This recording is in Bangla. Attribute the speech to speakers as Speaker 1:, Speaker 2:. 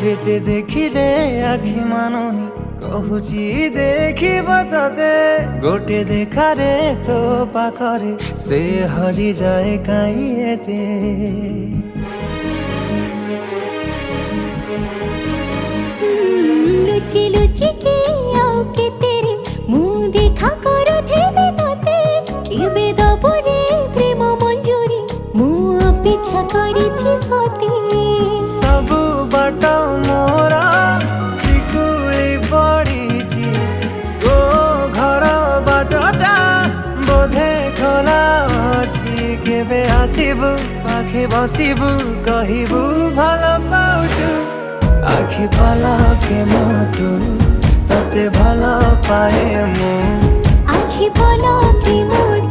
Speaker 1: যেতে দেখিলে আখি মানুহি কহুচি দেখিব ততে গোটে দেখারে তো পাখরে সে হজি যায় কাই এতে
Speaker 2: লুচি লুচি কে আও কে তেরে মুহ দেখা করুথিবে ততে কেবে দবরে প্রেম মঞ্জুরি মু অপেক্ষা করিছি সতে
Speaker 1: सबु बाट मोरा सिकुली पड़ीची तो घर बाटटा बोधे खोला अछि केबे आसिबु पाखे बसिबु कहिबु भल पाउछु आखि पलके मोतु तते भल पाए मु
Speaker 2: आखि पलके मोतु